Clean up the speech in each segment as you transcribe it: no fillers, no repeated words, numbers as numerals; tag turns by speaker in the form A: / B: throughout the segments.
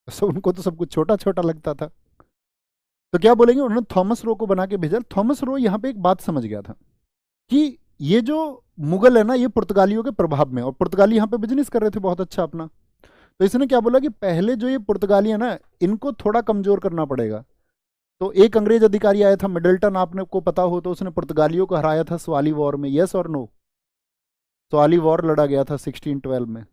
A: सो उनको तो सब कुछ छोटा छोटा लगता था। तो क्या बोलेंगे, उन्होंने थॉमस रो को बना के भेजा। थॉमस रो यहाँ पे एक बात समझ गया था कि ये जो मुगल है ना, ये पुर्तगालियों के प्रभाव में, और पुर्तगाली यहाँ पे बिजनेस कर रहे थे बहुत अच्छा अपना। तो इसने क्या बोला कि पहले जो ये पुर्तगाली है ना, इनको थोड़ा कमजोर करना पड़ेगा। तो एक अंग्रेज अधिकारी आया था मिडल्टन, आपने को पता हो, तो उसने पुर्तगालियों को हराया था स्वाली वॉर में, यस और नो? स्वाली वॉर लड़ा गया था 1612 में।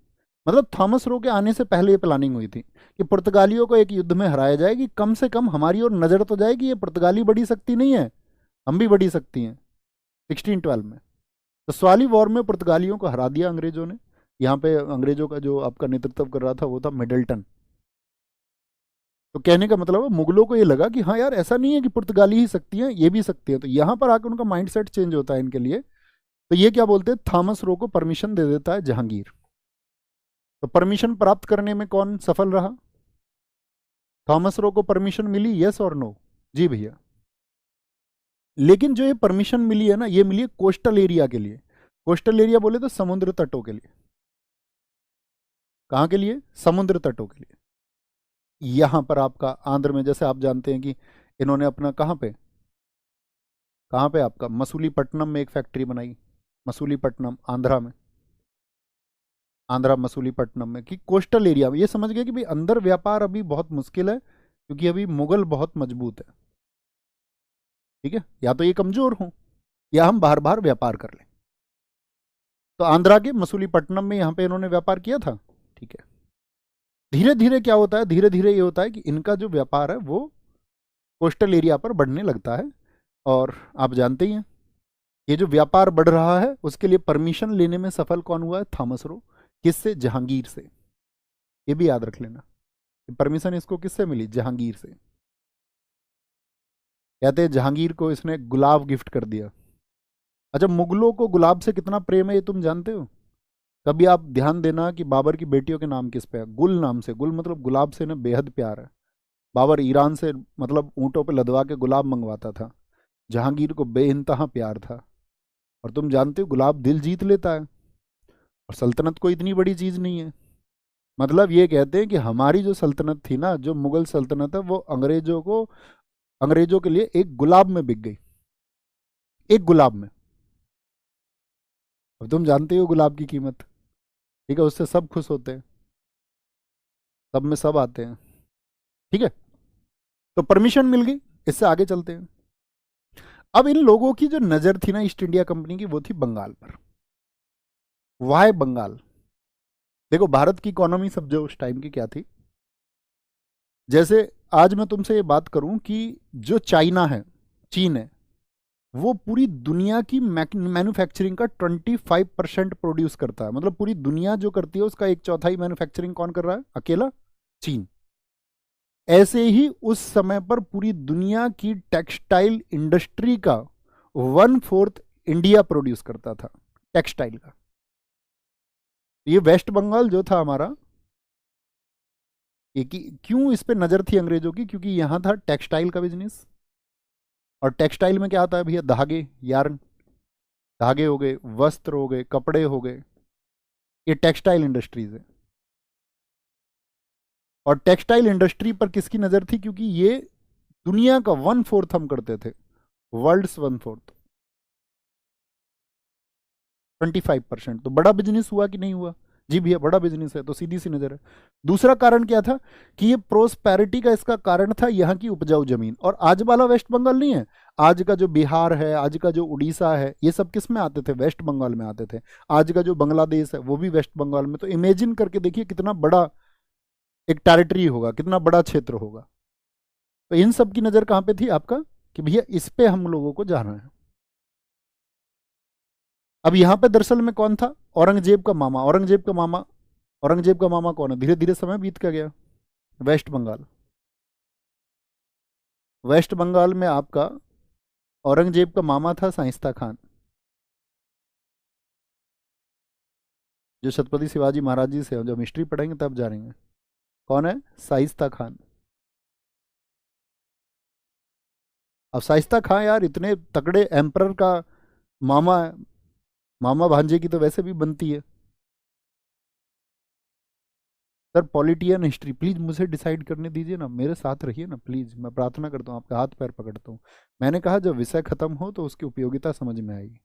A: मतलब थॉमस रो के आने से पहले ये प्लानिंग हुई थी कि पुर्तगालियों को एक युद्ध में हराया जाएगी, कम से कम हमारी ओर नजर तो जाएगी, ये पुर्तगाली बड़ी शक्ति नहीं है, हम भी बड़ी शक्ति हैं। 1612 में तो स्वाली वॉर में पुर्तगालियों को हरा दिया अंग्रेजों ने। यहाँ पे अंग्रेजों का जो आपका नेतृत्व कर रहा था वो था मिडल्टन। तो कहने का मतलब है मुगलों को ये लगा कि हाँ यार, ऐसा नहीं है कि पुर्तगाली ही शक्ति है, ये भी शक्ति है। तो यहाँ पर आकर उनका माइंडसेट चेंज होता है इनके लिए। तो ये क्या बोलते हैं, थॉमस रो को परमिशन दे देता है जहांगीर। तो परमिशन प्राप्त करने में कौन सफल रहा? थॉमस रो को परमिशन मिली, यस और नो? जी भैया। लेकिन जो ये परमिशन मिली है ना, ये मिली है कोस्टल एरिया के लिए। कोस्टल एरिया बोले तो समुद्र तटों के लिए। कहाँ के लिए? समुद्र तटों के लिए। यहाँ पर आपका आंध्र में, जैसे आप जानते हैं कि इन्होंने अपना कहाँ पे आपका मसूलीपट्टनम में एक फैक्ट्री बनाई। मसूलीपट्टनम आंध्रा में, आंध्रा मसूलीपट्टनम में, कि कोस्टल एरिया में ये समझ गए कि भाई अंदर व्यापार अभी बहुत मुश्किल है, क्योंकि अभी मुगल बहुत मजबूत है। ठीक है, या तो ये कमजोर हों या हम बाहर बाहर व्यापार कर लें। तो आंध्रा के मसूलीपट्टनम में यहाँ पे इन्होंने व्यापार किया था। ठीक है, धीरे धीरे क्या होता है, धीरे धीरे ये होता है कि इनका जो व्यापार है वो कोस्टल एरिया पर बढ़ने लगता है। और आप जानते ही हैं, ये जो व्यापार बढ़ रहा है उसके लिए परमिशन लेने में सफल कौन हुआ है? Thomas Roe. किससे? जहांगीर से। ये भी याद रख लेना, परमिशन इसको किससे मिली? जहांगीर से। कहते हैं जहांगीर को इसने गुलाब गिफ्ट कर दिया। अच्छा, मुगलों को गुलाब से कितना प्रेम है ये तुम जानते हो? कभी आप ध्यान देना कि बाबर की बेटियों के नाम किस पे है? गुल नाम से। गुल मतलब गुलाब से ना बेहद प्यार है। बाबर ईरान से मतलब ऊंटों पे लदवा के गुलाब मंगवाता था। जहांगीर को बेइंतहा प्यार था। और तुम जानते हो गुलाब दिल जीत लेता है, और सल्तनत कोई इतनी बड़ी चीज नहीं है। मतलब ये कहते हैं कि हमारी जो सल्तनत थी ना, जो मुगल सल्तनत है, वो अंग्रेजों के लिए एक गुलाब में बिक गई। एक गुलाब में। अब तुम जानते हो गुलाब की कीमत। ठीक है, उससे सब खुश होते हैं, सब में सब आते हैं। ठीक है, तो परमिशन मिल गई। इससे आगे चलते हैं। अब इन लोगों की जो नजर थी ना ईस्ट इंडिया कंपनी की, वो थी बंगाल पर। वाई बंगाल? देखो, भारत की इकोनॉमी सब जो उस टाइम की क्या थी, जैसे आज मैं तुमसे ये बात करूं कि जो चाइना है, चीन है, वो पूरी दुनिया की मैन्युफैक्चरिंग का 25% प्रोड्यूस करता है। मतलब पूरी दुनिया जो करती है उसका एक चौथाई मैन्युफैक्चरिंग कौन कर रहा है? अकेला चीन। ऐसे ही उस समय पर पूरी दुनिया की टेक्सटाइल इंडस्ट्री का 1/4 इंडिया प्रोड्यूस करता था, टेक्सटाइल का। ये वेस्ट बंगाल जो था हमारा, एक ही क्यों इस पे नजर थी अंग्रेजों की? क्योंकि यहां था टेक्सटाइल का बिजनेस। और टेक्सटाइल में क्या आता है भैया? धागे, यार्न। धागे हो गए, वस्त्र हो गए, कपड़े हो गए, ये टेक्सटाइल इंडस्ट्रीज है। और टेक्सटाइल इंडस्ट्री पर किसकी नजर थी? क्योंकि ये दुनिया का 1/4 हम करते थे, वर्ल्ड्स 1/4, 25%। तो बड़ा बिजनेस हुआ कि नहीं हुआ? जी भैया, बड़ा बिजनेस है, तो सीधी सी नजर है। दूसरा कारण क्या था कि ये प्रोस्पेरिटी का इसका कारण था यहाँ की उपजाऊ जमीन। और आज वाला वेस्ट बंगाल नहीं है, आज का जो बिहार है, आज का जो उड़ीसा है, ये सब किस में आते थे? वेस्ट बंगाल में आते थे। आज का जो बांग्लादेश है वो भी वेस्ट बंगाल में। तो इमेजिन करके देखिए कितना बड़ा एक टेरिटरी होगा, कितना बड़ा क्षेत्र होगा। तो इन सब की नजर कहाँ पे थी आपका, कि भैया इस पे हम लोगों को जाना है। अब यहाँ पे दरअसल में कौन था? औरंगजेब का मामा। औरंगजेब का मामा कौन है? धीरे धीरे समय बीत का गया। वेस्ट बंगाल। वेस्ट बंगाल में आपका औरंगजेब का मामा था शाइस्ता खान। जो छत्रपति शिवाजी महाराज जी से जब हिस्ट्री पढ़ेंगे तब जानेंगे कौन है शाइस्ता खान। अब शाइस्ता खान यार इतने तगड़े एम्परर का मामा है, मामा भांजे की तो वैसे भी बनती है। सर पॉलिटियन हिस्ट्री प्लीज मुझे डिसाइड करने दीजिए ना, मेरे साथ रहिए ना प्लीज, मैं प्रार्थना करता हूँ, आपका हाथ पैर पकड़ता हूँ। मैंने कहा जब विषय खत्म हो तो उसकी उपयोगिता समझ में आएगी।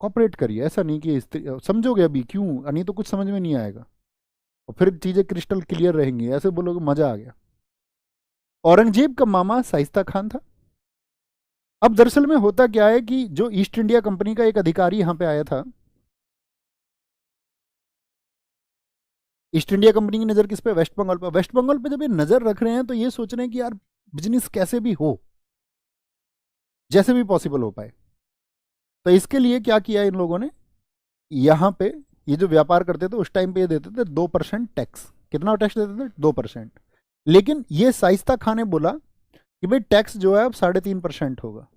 A: कॉपरेट करिए, ऐसा नहीं कि समझोगे अभी क्यों, नहीं तो कुछ समझ में नहीं आएगा और फिर चीजें क्रिस्टल क्लियर रहेंगी, ऐसे बोलोगे मजा आ गया। औरंगजेब का मामा शाइस्ता खान था। अब दरअसल में होता क्या है कि जो ईस्ट इंडिया कंपनी का एक अधिकारी यहां पे आया था, ईस्ट इंडिया कंपनी की नज़र किस पे, वेस्ट बंगाल पे। वेस्ट बंगाल पे जब ये नज़र रख रहे हैं तो ये सोच रहे हैं कि यार बिजनेस कैसे भी हो, जैसे भी पॉसिबल हो पाए। तो इसके लिए क्या किया इन लोगों ने, यहाँ पे ये जो व्यापार करते थे उस टाइम पे ये देते थे 2% टैक्स। कितना टैक्स देते थे, 2%। लेकिन ये शाइस्ता खान ने बोला कि भाई टैक्स जो है अब 3.5% होगा।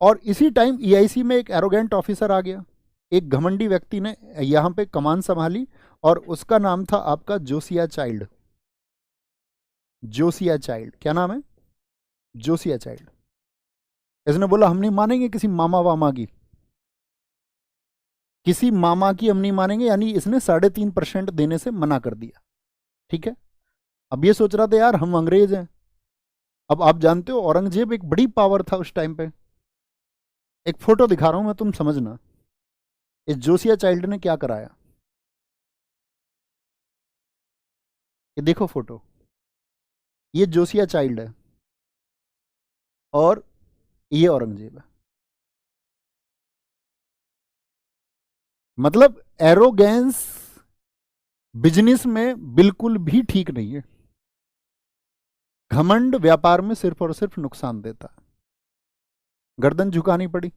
A: और इसी टाइम ईआईसी में एक एरोगेंट ऑफिसर आ गया, एक घमंडी व्यक्ति ने यहाँ पे कमान संभाली, और उसका नाम था आपका जोसिया चाइल्ड। जोसिया चाइल्ड, क्या नाम है, जोसिया चाइल्ड। इसने बोला हम नहीं मानेंगे किसी मामा वामा की, किसी मामा की हम नहीं मानेंगे, यानी इसने 3.5% देने से मना कर दिया। ठीक है। अब ये सोच रहा था यार हम अंग्रेज हैं। अब आप जानते हो औरंगजेब एक बड़ी पावर था उस टाइम पे। एक फोटो दिखा रहा हूं मैं, तुम समझना इस जोसिया चाइल्ड ने क्या कराया। ये देखो फोटो, ये जोसिया चाइल्ड है और ये औरंगजेब है। मतलब एरोगेंस बिजनेस में बिल्कुल भी ठीक नहीं है। घमंड व्यापार में सिर्फ और सिर्फ नुकसान देता है। गर्दन झुकानी पड़ी।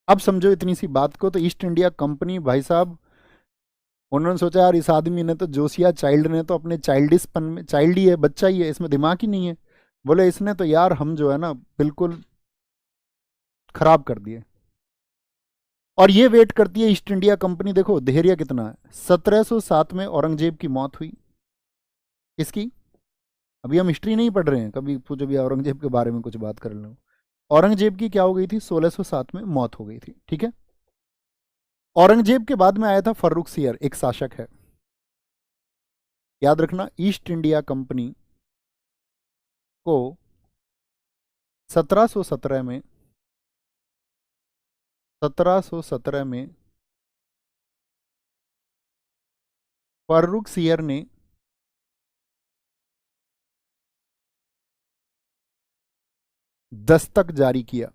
A: अब समझो इतनी सी बात को, तो ईस्ट इंडिया कंपनी भाई साहब, उन्होंने सोचा यार इस आदमी ने तो, जोसिया चाइल्ड ने तो अपने चाइल्डिसपन में, चाइल्ड ही है, बच्चा ही है, इसमें दिमाग ही नहीं है, बोले इसने तो यार हम जो है ना बिल्कुल खराब कर दिए। और ये वेट करती है ईस्ट इंडिया कंपनी। देखो धैर्य कितना है। 1707 में औरंगजेब की मौत हुई। किसकी, अभी हम हिस्ट्री नहीं पढ़ रहे हैं, कभी पूछो भी औरंगजेब के बारे में कुछ बात कर लो। औरंगजेब की क्या हो गई थी, 1607 में मौत हो गई थी। ठीक है। औरंगजेब के बाद में आया था फर्रुख सियर, एक शासक है। याद रखना ईस्ट इंडिया कंपनी को 1717 में, 1717 में फर्रुख सियर ने दस्तक जारी किया।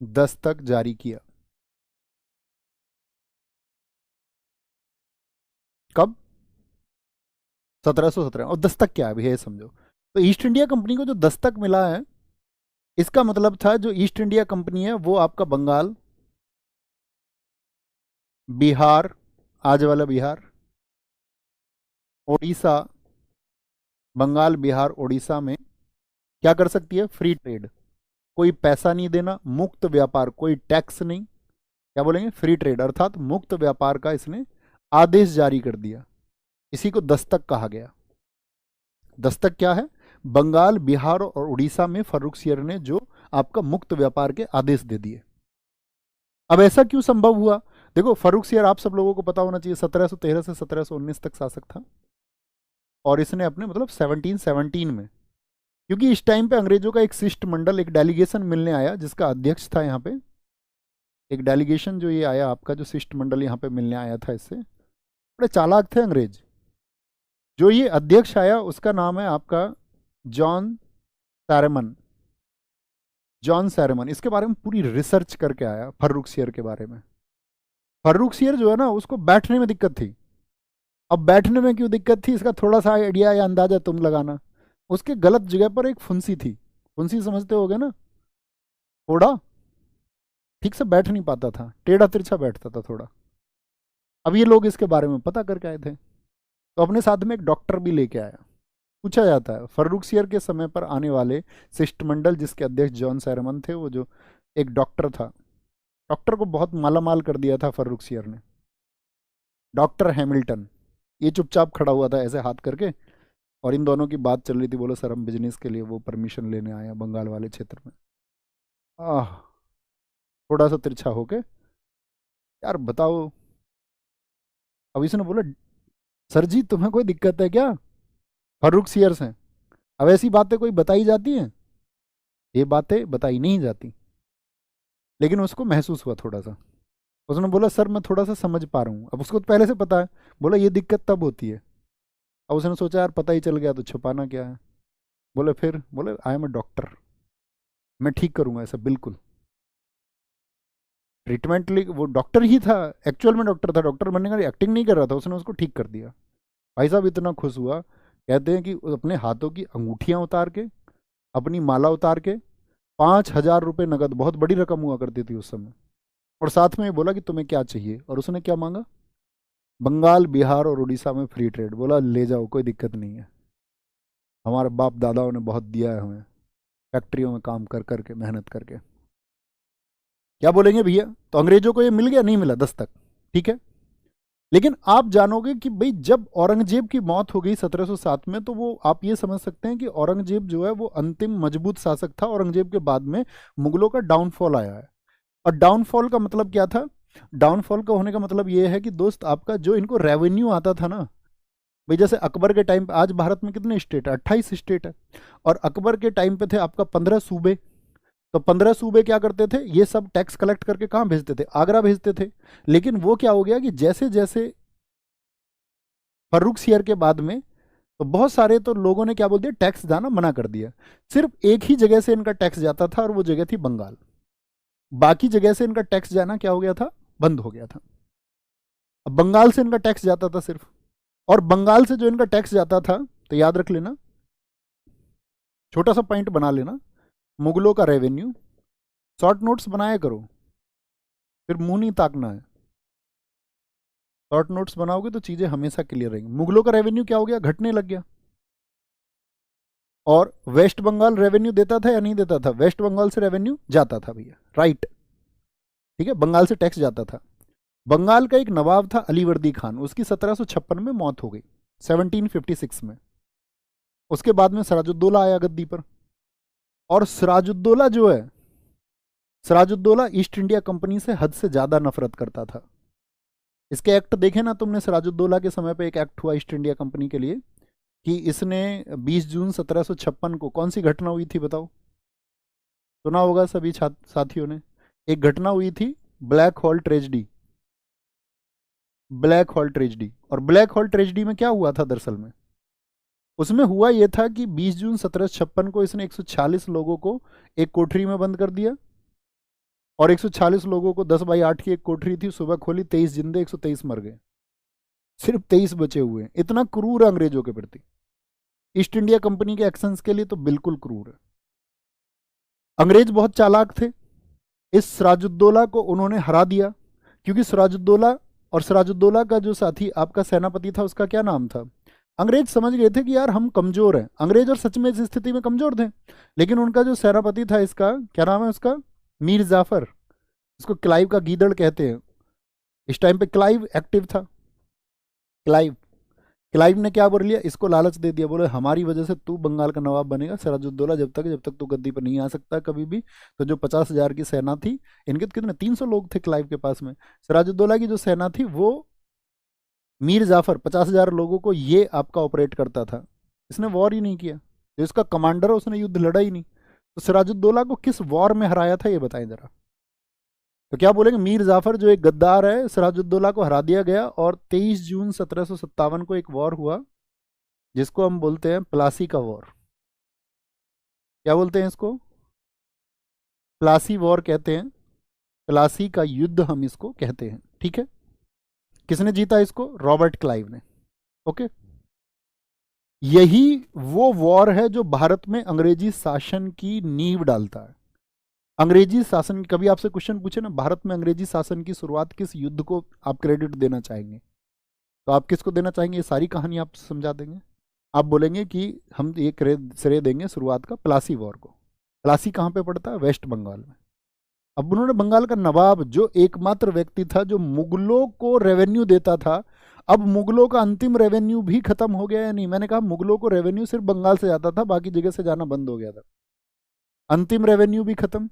A: दस्तक जारी किया कब, 1717। और दस्तक क्या है भैया ये समझो। तो ईस्ट इंडिया कंपनी को जो दस्तक मिला है, इसका मतलब था जो ईस्ट इंडिया कंपनी है वो आपका बंगाल, बिहार, आज वाला बिहार, उड़ीसा, बंगाल बिहार उड़ीसा में क्या कर सकती है, फ्री ट्रेड। कोई पैसा नहीं देना, मुक्त व्यापार, कोई टैक्स नहीं, क्या बोलेंगे, फ्री ट्रेड, अर्थात मुक्त व्यापार का इसने आदेश जारी कर दिया। इसी को दस्तक कहा गया। दस्तक क्या है, बंगाल बिहार और उड़ीसा में फर्रुख सियर ने जो आपका मुक्त व्यापार के आदेश दे दिए। अब ऐसा क्यों संभव हुआ, देखो फर्रुख सियर आप सब लोगों को पता होना चाहिए 1713 से 1719 तक शासक था। और इसने अपने मतलब 1717 में, क्योंकि इस टाइम पे अंग्रेजों का एक शिष्टमंडल, एक डेलीगेशन मिलने आया जिसका अध्यक्ष था यहाँ पे, एक डेलीगेशन जो ये आया आपका, जो शिष्टमंडल यहाँ पे मिलने आया था, इससे बड़े चालाक थे अंग्रेज। जो ये अध्यक्ष आया उसका नाम है आपका जॉन सैरेमन। जॉन सैरेमन इसके बारे में पूरी रिसर्च करके आया फर्रुख सियर के बारे में। फर्रुख सियर जो है ना उसको बैठने में दिक्कत थी। अब बैठने में क्यों दिक्कत थी, इसका थोड़ा सा आइडिया या अंदाजा तुम लगाना। उसके गलत जगह पर एक फुंसी थी। फुंसी समझते होगे ना, थोड़ा ठीक से बैठ नहीं पाता था, टेढ़ा तिरछा बैठता था थोड़ा। अब ये लोग इसके बारे में पता करके आए थे, तो अपने साथ में एक डॉक्टर भी लेके आया। पूछा जाता है फर्रुख सियर के समय पर आने वाले शिष्टमंडल जिसके अध्यक्ष जॉन सैरमन थे, वो जो एक डॉक्टर था, डॉक्टर को बहुत मालामाल कर दिया था फर्रुख सियर ने। डॉक्टर हैमिल्टन, ये चुपचाप खड़ा हुआ था ऐसे हाथ करके, और इन दोनों की बात चल रही थी, बोलो सर हम बिजनेस के लिए वो परमिशन लेने आए हैं बंगाल वाले क्षेत्र में। आह, थोड़ा सा तिरछा होके यार बताओ। अब इसने बोला सर जी तुम्हें कोई दिक्कत है क्या, फर्रुख सीयर्स हैं। अब ऐसी बातें कोई बताई जाती हैं? ये बातें बताई नहीं जाती। लेकिन उसको महसूस हुआ थोड़ा सा। उसने बोला सर मैं थोड़ा सा समझ पा रहा हूँ। अब उसको तो पहले से पता है। बोला ये दिक्कत तब होती है। अब उसने सोचा यार पता ही चल गया तो छुपाना क्या है। बोले फिर, बोले आई एम अ डॉक्टर, मैं ठीक करूंगा ऐसा बिल्कुल। ट्रीटमेंट वो डॉक्टर ही था, एक्चुअल में डॉक्टर था, डॉक्टर बनने का एक्टिंग नहीं कर रहा था। उसने उसको ठीक कर दिया। भाई साहब इतना खुश हुआ, कहते हैं कि अपने हाथों की अंगूठियां उतार के, अपनी माला उतार के, 5,000 रुपये नगद, बहुत बड़ी रकम हुआ करती थी उस समय, और साथ में ये बोला कि तुम्हें क्या चाहिए। और उसने क्या मांगा? बंगाल, बिहार और उड़ीसा में फ्री ट्रेड। बोला ले जाओ, कोई दिक्कत नहीं है, हमारे बाप दादाओं ने बहुत दिया है हमें, फैक्ट्रियों में काम कर करके, मेहनत करके। क्या बोलेंगे भैया? तो अंग्रेजों को ये मिल गया, नहीं मिला दस्तक, ठीक है। लेकिन आप जानोगे कि भाई जब औरंगजेब की मौत हो गई 1707 में, तो वो आप ये समझ सकते हैं कि औरंगजेब जो है वो अंतिम मजबूत शासक था। औरंगजेब के बाद में मुगलों का डाउनफॉल आया है। और डाउनफॉल का मतलब क्या था? डाउनफॉल का होने का मतलब ये है कि दोस्त आपका जो इनको रेवेन्यू आता था ना, भाई जैसे अकबर के टाइम पे, आज भारत में कितने स्टेट है? 28 स्टेट है। और अकबर के टाइम पे थे आपका 15 सूबे। तो 15 सूबे क्या करते थे? ये सब टैक्स कलेक्ट करके कहाँ भेजते थे? आगरा भेजते थे। लेकिन वो क्या हो गया कि जैसे जैसे फर्रुख सियर के बाद में, तो बहुत सारे तो लोगों ने क्या बोल दिया, टैक्स जाना मना कर दिया। सिर्फ एक ही जगह से इनका टैक्स जाता था, और वो जगह थी बंगाल। बाकी जगह से इनका टैक्स जाना क्या हो गया था? बंद हो गया था। अब बंगाल से इनका टैक्स जाता था सिर्फ। और बंगाल से जो इनका टैक्स जाता था, तो याद रख लेना, छोटा सा पॉइंट बना लेना, मुगलों का रेवेन्यू, शॉर्ट नोट्स बनाया करो, फिर मुंह नहीं ताकना है। शॉर्ट नोट्स बनाओगे तो चीजें हमेशा क्लियर रहेंगी। मुगलों का रेवेन्यू क्या हो गया? घटने लग गया। और वेस्ट बंगाल रेवेन्यू देता था या नहीं देता था? वेस्ट बंगाल से रेवेन्यू जाता था भैया, राइट, ठीक है, बंगाल से टैक्स जाता था। बंगाल का एक नवाब था अलीवर्दी खान, उसकी 1756 में मौत हो गई, 1756 में। उसके बाद में सिराजुद्दौला आया गद्दी पर। और सिराजुद्दौला जो है, सिराजुद्दौला ईस्ट इंडिया कंपनी से हद से ज्यादा नफरत करता था। इसके एक्ट देखे ना तुमने? सिराजुद्दौला के समय पे एक एक्ट हुआ ईस्ट इंडिया कंपनी के लिए, कि इसने 20 जून 1756 को कौन सी घटना हुई थी बताओ? सुना होगा सभी साथियों ने। एक घटना हुई थी, black hole tragedy. Black hole tragedy. और ब्लैक होल ट्रेजडी में क्या हुआ था दरअसल में? उसमें हुआ यह था कि 20 जून 1756 को इसने 146 लोगों को एक कोठरी में बंद कर दिया। और 146 लोगों को, 10 बाई 8 की एक कोठरी थी, सुबह खोली, 23 जिंदे, 123 मर गए, सिर्फ 23 बचे हुए हैं। इतना क्रूर है अंग्रेजों के प्रति। ईस्ट इंडिया कंपनी के एक्शंस के लिए तो बिल्कुल क्रूर है। अंग्रेज बहुत चालाक थे। इस सिराजुद्दौला को उन्होंने हरा दिया, क्योंकि सिराजुद्दौला, और सिराजुद्दौला का जो साथी आपका सेनापति था उसका क्या नाम था? अंग्रेज समझ गए थे कि यार हम कमजोर हैं, अंग्रेज और सच में इस स्थिति में कमजोर थे। लेकिन उनका जो सेनापति था, इसका क्या नाम है उसका? मीर जाफर। इसको क्लाइव का गीदड़ कहते हैं। इस टाइम पे क्लाइव एक्टिव था। क्लाइव, क्लाइव ने क्या बोल लिया? इसको लालच दे दिया, बोले हमारी वजह से तू बंगाल का नवाब बनेगा सिराजुद्दौला, जब तक तू गद्दी पर नहीं आ सकता कभी भी। तो जो 50,000 की सेना थी, इनके तो कितने, 300 लोग थे क्लाइव के पास में। सिराजुद्दौला की जो सेना थी वो मीर जाफर 50,000 लोगों को ये आपका ऑपरेट करता था। इसने वॉर ही नहीं किया। जो इसका कमांडर है उसने युद्ध लड़ा ही नहीं। तो सिराजुद्दौला को किस वॉर में हराया था ये बताएं जरा। तो क्या बोलेंगे? मीर जाफर जो एक गद्दार है, सिराजुद्दौला को हरा दिया गया। और 23 जून 1757 को एक वॉर हुआ, जिसको हम बोलते हैं प्लासी का वॉर। क्या बोलते हैं इसको? प्लासी वॉर कहते हैं। प्लासी का युद्ध हम इसको कहते हैं, ठीक है। किसने जीता इसको? रॉबर्ट क्लाइव ने। ओके, यही वो वॉर है जो भारत में अंग्रेजी शासन की नींव डालता है। अंग्रेजी शासन, कभी आपसे क्वेश्चन पूछे ना, भारत में अंग्रेजी शासन की शुरुआत किस युद्ध को आप क्रेडिट देना चाहेंगे, तो आप किसको देना चाहेंगे? ये सारी कहानी आप समझा देंगे। आप बोलेंगे कि हम ये श्रेय देंगे शुरुआत का प्लासी वॉर को। प्लासी कहाँ पे पड़ता है? वेस्ट बंगाल में। अब उन्होंने बंगाल का नवाब, जो एकमात्र व्यक्ति था जो मुगलों को रेवेन्यू देता था, अब मुगलों का अंतिम रेवेन्यू भी खत्म हो गया या नहीं? मैंने कहा मुगलों को रेवेन्यू सिर्फ बंगाल से जाता था, बाकी जगह से जाना बंद हो गया था। अंतिम रेवेन्यू भी खत्म।